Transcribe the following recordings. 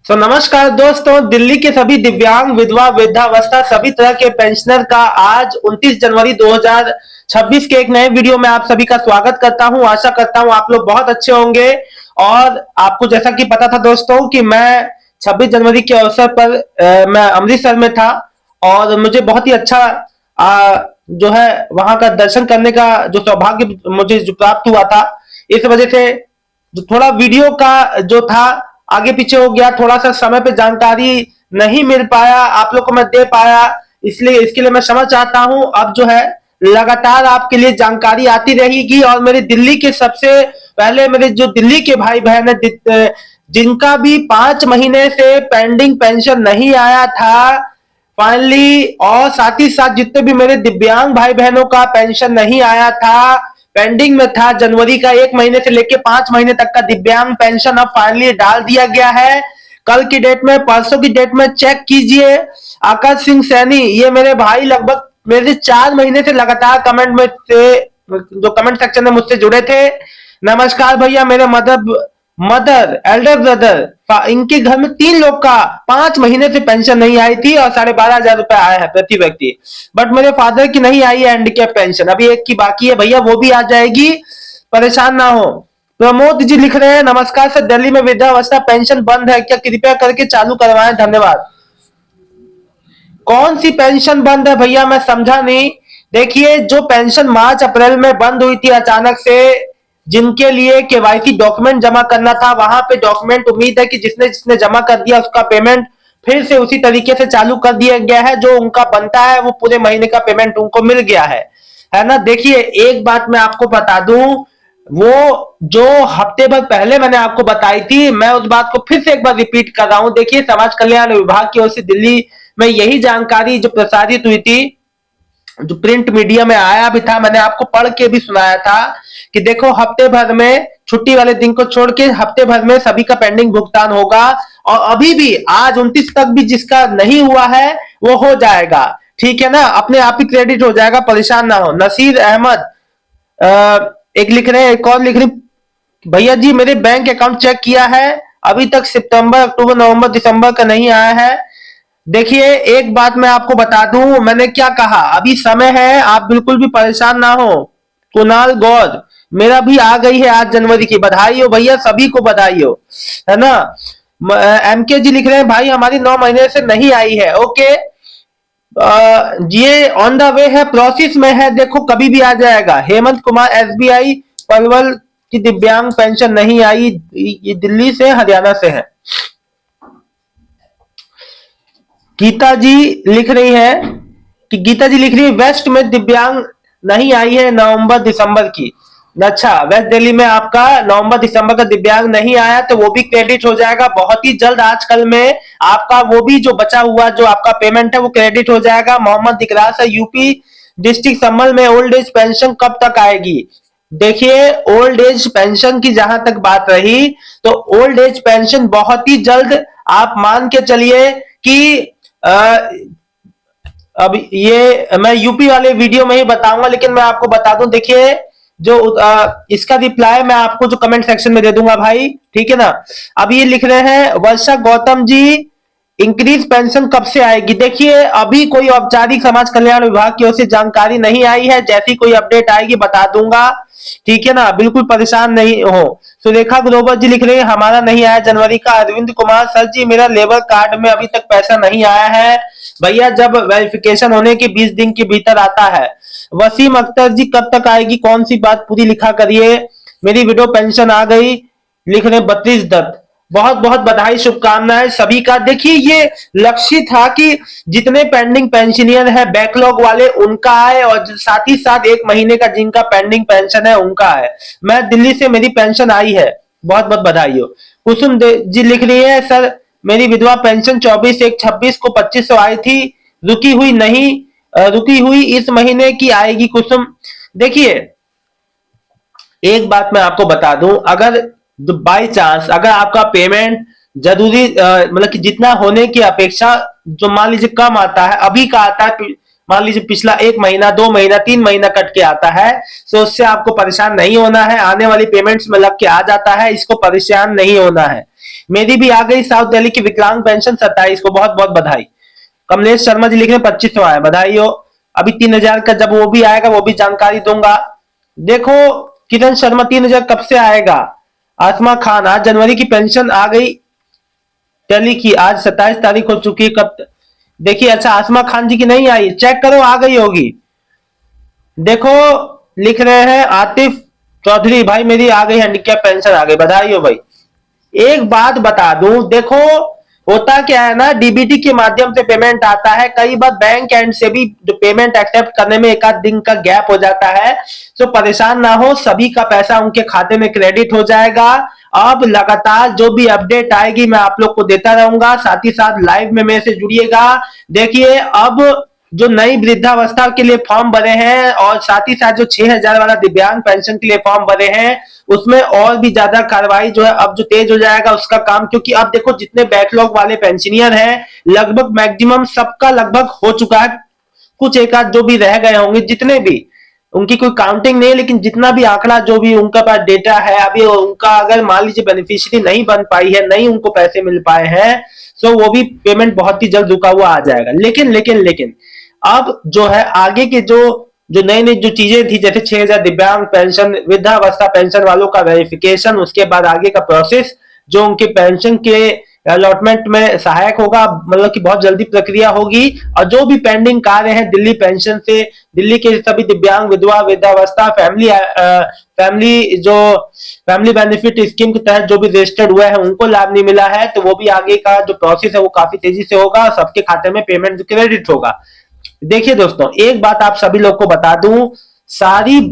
नमस्कार दोस्तों, दिल्ली के सभी दिव्यांग, विधवा, वृद्धावस्था सभी तरह के पेंशनर का आज 29 जनवरी 2026 के एक नए वीडियो में आप सभी का स्वागत करता हूं। आशा करता हूं आप लोग बहुत अच्छे होंगे। और आपको जैसा कि पता था दोस्तों कि मैं 26 जनवरी के अवसर पर मैं अमृतसर में था और मुझे बहुत ही अच्छा जो है वहां का दर्शन करने का जो सौभाग्य मुझे जो प्राप्त हुआ था। इस वजह से जो थोड़ा वीडियो का जो था आगे पीछे हो गया, थोड़ा सा समय पे जानकारी नहीं मिल पाया, आप लोग को मैं दे पाया, इसलिए इसके लिए मैं क्षमा चाहता हूं। अब जो है लगातार आपके लिए जानकारी आती रहेगी। और मेरे दिल्ली के सबसे पहले मेरे जो दिल्ली के भाई बहन है जिनका भी 5 महीने से पेंडिंग पेंशन नहीं आया था फाइनली, और साथ ही साथ जितने भी मेरे दिव्यांग भाई बहनों का पेंशन नहीं आया था, पेंडिंग में था, जनवरी का 1 महीने से लेकर 5 महीने तक का दिव्यांग पेंशन अब फाइनली डाल दिया गया है। कल की डेट में, परसों की डेट में चेक कीजिए। आकाश सिंह सैनी, ये मेरे भाई लगभग मेरे 4 महीने से लगातार कमेंट में थे, जो कमेंट सेक्शन में मुझसे जुड़े थे। नमस्कार भैया, मेरे मदर एल्डर ब्रदर, इनके घर में 3 लोग का 5 महीने से पेंशन नहीं आई थी और 12,500 रुपए आया है प्रति व्यक्ति। बट मेरे फादर की नहीं आई है हैंडीकैप पेंशन, अभी एक की बाकी है भैया, वो भी आ जाएगी, परेशान ना हो। प्रमोद जी लिख रहे हैं, नमस्कार सर, दिल्ली में वृद्धावस्था पेंशन बंद है क्या, कृपया करके चालू करवाएं, धन्यवाद। कौन सी पेंशन बंद है भैया, मैं समझा नहीं। देखिए, जो पेंशन मार्च अप्रैल में बंद हुई थी अचानक से, जिनके लिए केवाईसी डॉक्यूमेंट जमा करना था, वहां पे डॉक्यूमेंट उम्मीद है कि जिसने जिसने जमा कर दिया उसका पेमेंट फिर से उसी तरीके से चालू कर दिया गया है। जो उनका बनता है वो पूरे महीने का पेमेंट उनको मिल गया है ना। देखिए, एक बात मैं आपको बता दूं, वो जो हफ्ते भर पहले मैंने आपको बताई थी, मैं उस बात को फिर से एक बार रिपीट कर रहा हूं। देखिए, समाज कल्याण विभाग की ओर से दिल्ली में यही जानकारी जो प्रसारित हुई थी, जो प्रिंट मीडिया में आया भी था, मैंने आपको पढ़ के भी सुनाया था कि देखो, हफ्ते भर में, छुट्टी वाले दिन को छोड़ के हफ्ते भर में सभी का पेंडिंग भुगतान होगा। और अभी भी आज 29 तक भी जिसका नहीं हुआ है वो हो जाएगा, ठीक है ना, अपने आप ही क्रेडिट हो जाएगा, परेशान ना हो। नसीर अहमद एक लिख रहे हैं, एक और लिख रहे, भैया जी मेरे बैंक अकाउंट चेक किया है, अभी तक सितंबर, अक्टूबर, नवंबर, दिसंबर का नहीं आया है। देखिए, एक बात मैं आपको बता दूं, मैंने क्या कहा, अभी समय है, आप बिल्कुल भी परेशान ना हो। कुणाल गौर, मेरा भी आ गई है आज जनवरी की, बधाई हो भैया, सभी को बधाई हो, है ना। एमके जी लिख रहे हैं, भाई हमारी 9 महीने से नहीं आई है। ओके, ये ऑन द वे है, प्रोसेस में है, देखो कभी भी आ जाएगा। हेमंत कुमार एसबीआई पलवल की दिव्यांग पेंशन नहीं आई, ये दिल्ली से हरियाणा से है। गीता जी लिख रही है गीता जी लिख रही है, वेस्ट में दिव्यांग नहीं आई है नवंबर दिसंबर की। अच्छा, वेस्ट दिल्ली में आपका नवंबर दिसंबर का दिव्यांग नहीं आया तो वो भी क्रेडिट हो जाएगा बहुत ही जल्द। आजकल में आपका वो भी जो बचा हुआ जो आपका पेमेंट है वो क्रेडिट हो जाएगा। मोहम्मद इकरार है, यूपी डिस्ट्रिक्ट संभल में ओल्ड एज पेंशन कब तक आएगी। देखिए, ओल्ड एज पेंशन की जहां तक बात रही, तो ओल्ड एज पेंशन बहुत ही जल्द, आप मान के चलिए कि अब ये मैं यूपी वाले वीडियो में ही बताऊंगा, लेकिन मैं आपको बता दूं, देखिए जो इसका रिप्लाई मैं आपको जो कमेंट सेक्शन में दे दूंगा भाई, ठीक है ना। अब ये लिख रहे हैं वर्षा गौतम जी, इंक्रीज पेंशन कब से आएगी। देखिए, अभी कोई औपचारिक समाज कल्याण विभाग की ओर से जानकारी नहीं आई है, जैसी कोई अपडेट आएगी बता दूंगा, ठीक है ना, बिल्कुल परेशान नहीं हो। सुरेखा ग्लोबल जी लिख रहे हैं, हमारा नहीं आया जनवरी का। अरविंद कुमार, सर जी मेरा लेबर कार्ड में अभी तक पैसा नहीं आया है। भैया, जब वेरिफिकेशन होने के 20 दिन के भीतर आता है। वसीम अख्तर जी, कब तक आएगी, कौन सी बात पूरी लिखा करिए। मेरी विडो पेंशन आ गई, लिख रहे 32 दत्त, बहुत बहुत बधाई, शुभकामनाएं सभी का। देखिए, ये लक्ष्य था कि जितने पेंडिंग पेंशनियर है बैकलॉग वाले उनका आए, और साथ ही साथ 1 महीने का जिनका पेंडिंग पेंशन है उनका है। मैं दिल्ली से, मेरी पेंशन आई है, बहुत बहुत बधाई हो। कुसुम जी लिख रही है, सर मेरी विधवा पेंशन 24/1/26 को 2500 आई थी, रुकी हुई नहीं, रुकी हुई इस महीने की आएगी कुसुम। देखिए, एक बात मैं आपको बता दूं, अगर बाई चांस अगर आपका पेमेंट जरूरी मतलब कि जितना होने की अपेक्षा जो मान लीजिए कम आता है, अभी का आता है, मान लीजिए पिछला 1 महीना, 2 महीना, 3 महीना कट के आता है, तो उससे आपको परेशान नहीं होना है, आने वाली पेमेंट्स में लग के आ जाता है, इसको परेशान नहीं होना है। मेरी भी आ गई साउथ दिल्ली की विकलांग पेंशन 27 को, बहुत बहुत बधाई। कमलेश शर्मा जी लिख रहे हैं 25 आया, बधाई हो। अभी 3000 का जब वो भी आएगा वो भी जानकारी दूंगा। देखो किरण शर्मा 3000 कब से आएगा। आसमा खान आज जनवरी की पेंशन आ गई दिल्ली की, आज 27 तारीख हो चुकी है। कब देखिए, अच्छा आसमा खान जी की नहीं आई, चेक करो आ गई होगी। देखो लिख रहे हैं आतिफ चौधरी, भाई मेरी आ गई हैंडीकैप पेंशन आ गई, बधाई हो भाई। एक बात बता दूं, देखो होता क्या है ना, डीबीटी के माध्यम से पेमेंट आता है, कई बार बैंक एंड से भी जो पेमेंट एक्सेप्ट करने में एक आध दिन का गैप हो जाता है, तो परेशान ना हो, सभी का पैसा उनके खाते में क्रेडिट हो जाएगा। अब लगातार जो भी अपडेट आएगी मैं आप लोग को देता रहूंगा, साथ ही साथ लाइव में मेरे से जुड़िएगा। देखिए अब जो नई वृद्धावस्था के लिए फॉर्म भरे हैं और साथ ही साथ जो 6000 वाला दिव्यांग पेंशन के लिए फॉर्म भरे हैं, उसमें और भी ज्यादा कार्रवाई जो है अब जो तेज हो जाएगा उसका काम, क्योंकि अब देखो जितने बैकलॉग वाले पेंशनियर हैं लगभग मैक्सिमम सबका लगभग हो चुका है, कुछ एक आध जो भी रह गए होंगे, जितने भी उनकी कोई काउंटिंग नहीं है, लेकिन जितना भी आंकड़ा जो भी उनका पास डेटा है, अभी उनका अगर मान लीजिए बेनिफिशियरी नहीं बन पाई है, नहीं उनको पैसे मिल पाए हैं, तो वो भी पेमेंट बहुत ही जल्द रुका हुआ आ जाएगा। लेकिन लेकिन लेकिन अब जो है आगे के जो जो नई नई जो चीजें थी, जैसे 6000 दिव्यांग पेंशन, वृद्धावस्था पेंशन वालों का वेरिफिकेशन, उसके बाद आगे का प्रोसेस जो उनके पेंशन के अलॉटमेंट में सहायक होगा, मतलब कि बहुत जल्दी प्रक्रिया होगी। और जो भी पेंडिंग कार्य हैं दिल्ली पेंशन से, दिल्ली के सभी दिव्यांग विधवा वृद्धावस्था फैमिली जो फैमिली बेनिफिट स्कीम के तहत जो भी रजिस्टर्ड हुए हैं उनको लाभ नहीं मिला है, तो वो भी आगे का जो प्रोसेस है वो काफी तेजी से होगा, सबके खाते में पेमेंट क्रेडिट होगा। देखिए दोस्तों, एक बात आप सभी लोग को बता दूं,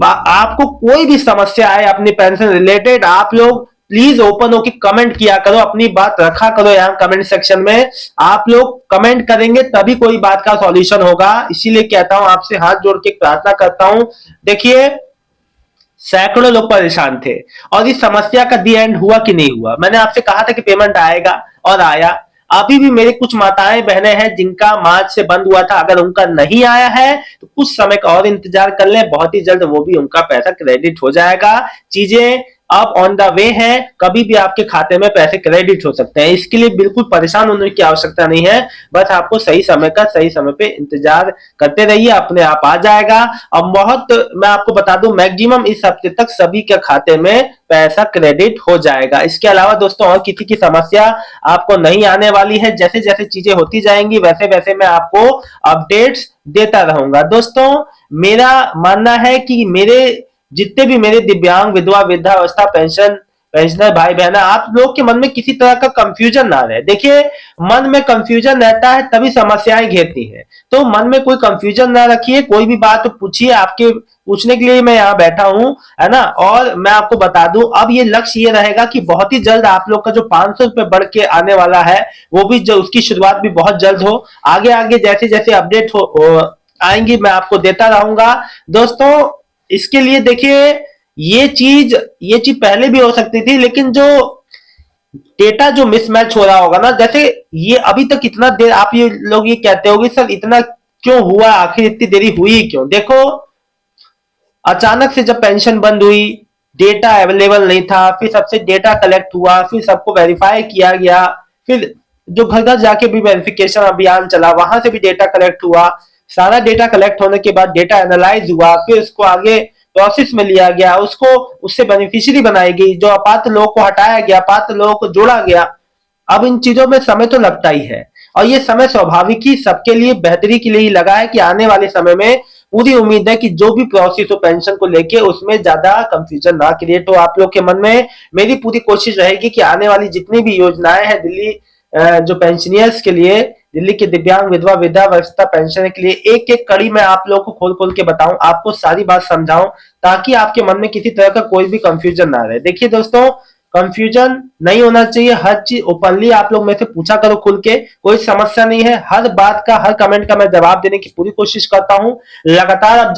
आपको कोई भी समस्या है अपनी पेंशन रिलेटेड, आप लोग प्लीज ओपन होकर कमेंट किया करो, अपनी बात रखा करो यहाँ कमेंट सेक्शन में। आप लोग कमेंट करेंगे तभी कोई बात का सॉल्यूशन होगा, इसीलिए कहता हूं, आपसे हाथ जोड़ के प्रार्थना करता हूं। देखिए सैकड़ों लोग परेशान थे और इस समस्या का दी एंड हुआ कि नहीं हुआ, मैंने आपसे कहा था कि पेमेंट आएगा और आया। अभी भी मेरे कुछ माताएं बहनें हैं जिनका मार्च से बंद हुआ था, अगर उनका नहीं आया है तो कुछ समय का और इंतजार कर लें, बहुत ही जल्द वो भी उनका पैसा क्रेडिट हो जाएगा। चीजें अब ऑन द वे है, कभी भी आपके खाते में पैसे क्रेडिट हो सकते हैं, इसके लिए बिल्कुल परेशान होने की आवश्यकता नहीं है, बस आपको सही समय का सही समय पे इंतजार करते रहिए, अपने आप आ जाएगा। अब बहुत मैं आपको बता दूं, मैक्सिमम इस हफ्ते तक सभी के खाते में पैसा क्रेडिट हो जाएगा। इसके अलावा दोस्तों और किसी की समस्या आपको नहीं आने वाली है, जैसे जैसे चीजें होती जाएंगी वैसे वैसे मैं आपको अपडेट्स देता रहूंगा। दोस्तों मेरा मानना है कि मेरे जितने भी मेरे दिव्यांग विधवा वृद्धावस्था पेंशनर भाई बहन, आप लोग के मन में किसी तरह का कंफ्यूजन ना रहे। देखिए मन में कंफ्यूजन रहता है तभी समस्याएं घेरती हैं, तो मन में कोई कंफ्यूजन ना रखिए, कोई भी बात पूछिए, आपके पूछने के लिए मैं यहाँ बैठा हूं, है ना। और मैं आपको बता दूं, अब ये लक्ष्य ये रहेगा कि बहुत ही जल्द आप लोग का जो 500 रुपए बढ़ के आने वाला है वो भी जो उसकी शुरुआत भी बहुत जल्द हो। आगे आगे जैसे जैसे अपडेट आएंगी मैं आपको देता रहूंगा। दोस्तों इसके लिए देखिए ये चीज पहले भी हो सकती थी, लेकिन जो डेटा जो मिसमैच हो रहा होगा ना, जैसे ये अभी तक इतना देर आप ये लोग ये कहते होगे सर इतना क्यों हुआ, आखिर इतनी देरी हुई क्यों। देखो अचानक से जब पेंशन बंद हुई, डेटा अवेलेबल नहीं था, फिर सबसे डेटा कलेक्ट हुआ, फिर सबको वेरीफाई किया गया, फिर जो घर घर जाके भी वेरिफिकेशन अभियान चला वहां से भी डेटा कलेक्ट हुआ, सारा डेटा कलेक्ट होने के बाद डेटा एनालाइज हुआ, फिर उसको आगे प्रोसेस में लिया गया, उसको उससे बेनिफिशियरी बनाई गई, जो अपात्र लोगों को हटाया गया, पात्र लोगों को जोड़ा गया। अब इन चीजों में समय तो लगता ही है, और ये समय स्वाभाविक ही सबके लिए बेहतरी के लिए ही लगा है कि आने वाले समय में पूरी उम्मीद है कि जो भी प्रोसेस हो पेंशन को लेके उसमें ज्यादा कंफ्यूजन ना क्रिएट हो आप लोग के मन में। मेरी पूरी कोशिश रहेगी कि आने वाली जितनी भी योजनाएं हैं दिल्ली जो पेंशनियर्स के लिए, दिल्ली के दिव्यांग विधवा वृद्धावस्था पेंशन के लिए एक एक कड़ी मैं आप लोगों को खोल खोल के बताऊं, आपको सारी बात समझाऊं, ताकि आपके मन में किसी तरह का कोई भी कंफ्यूजन ना रहे। देखिए दोस्तों कंफ्यूजन नहीं होना चाहिए, हर चीज ओपनली आप लोग में से पूछा करो खुल के, कोई समस्या नहीं है, हर बात का हर कमेंट का मैं जवाब देने की पूरी कोशिश करता हूं। लगातार अब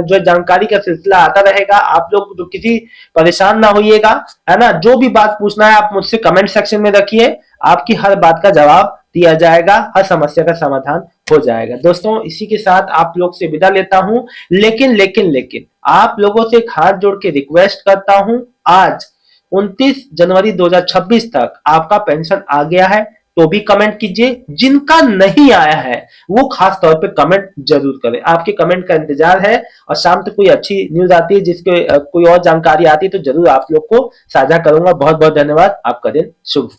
जो जानकारी का सिलसिला आता रहेगा, आप लोग जो किसी परेशान ना होइएगा, है ना। जो भी बात पूछना है आप मुझसे कमेंट सेक्शन में रखिए, आपकी हर बात का जवाब दिया जाएगा, हर समस्या का समाधान हो जाएगा। दोस्तों इसी के साथ आप लोग से विदा लेता हूं, लेकिन लेकिन लेकिन आप लोगों से एक हाथ जोड़ के रिक्वेस्ट करता हूं, आज 29 जनवरी 2026 तक आपका पेंशन आ गया है तो भी कमेंट कीजिए, जिनका नहीं आया है वो खास तौर पे कमेंट जरूर करें। आपके कमेंट का इंतजार है और शाम तक कोई अच्छी न्यूज आती है, जिसके कोई और जानकारी आती है तो जरूर आप लोग को साझा करूंगा। बहुत बहुत धन्यवाद। आपका दिन शुभ।